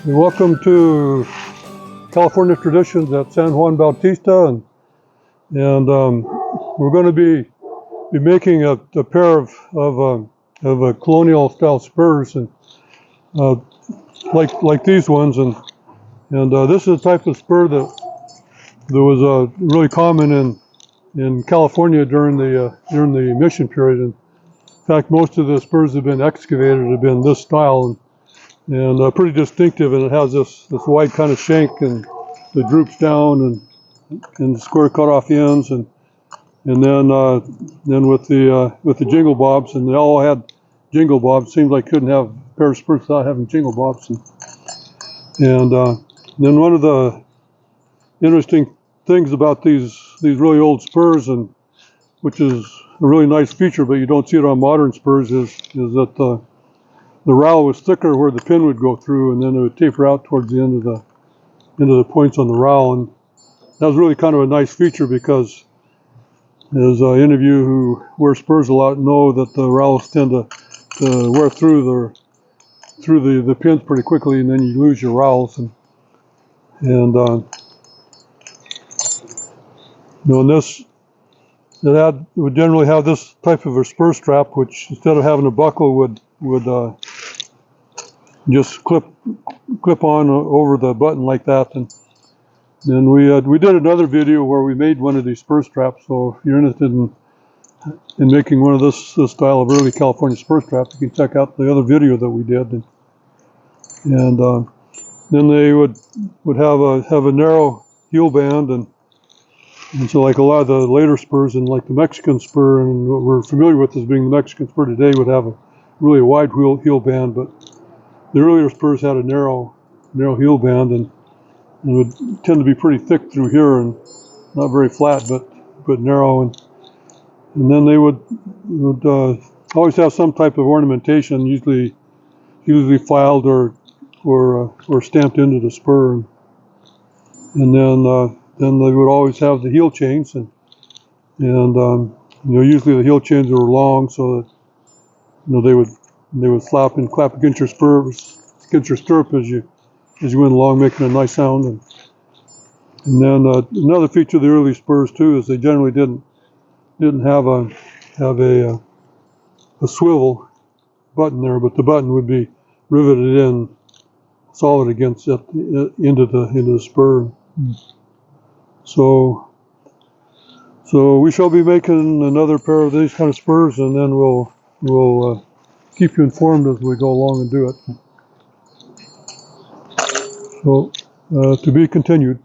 Welcome to California Traditions at San Juan Bautista, and we're going to be making a pair of colonial style spurs, and like these ones, and this is a type of spur that was really common in California during the mission period. And in fact, most of the spurs have been excavated have been this style, and pretty distinctive, and it has this wide kind of shank and that droops down and square cut off ends, and then with the jingle bobs, and they all had jingle bobs. Seems like couldn't have a pair of spurs without having jingle bobs, and then one of the interesting things about these really old spurs, and which is a really nice feature, but you don't see it on modern spurs, is that the rowel was thicker where the pin would go through, and then it would taper out towards the end of the points on the rowel. And that was really kind of a nice feature because, as any of you who wear spurs a lot know, that the rowels tend to wear through the pins pretty quickly, and then you lose your rowels. And this would generally have this type of a spur strap, which instead of having a buckle would just clip on over the button like that. And then we did another video where we made one of these spur straps. So if you're interested in making one of this style of early California spur strap, you can check out the other video that we did. And then they would have a narrow heel band, and so like a lot of the later spurs, and like the Mexican spur, and what we're familiar with as being the Mexican spur today, would have a really wide heel band, but the earlier spurs had a narrow heel band, and would tend to be pretty thick through here and not very flat, but narrow. And then they would always have some type of ornamentation, usually filed or stamped into the spur. And then they would always have the heel chains, and usually the heel chains were long, so that they would flap and clap against your stirrup as you went along, making a nice sound. And then another feature of the early spurs too is they generally didn't have a swivel button there, but the button would be riveted in solid against it into the spur. So we shall be making another pair of these kind of spurs, and then we'll keep you informed as we go along and do it. So to be continued.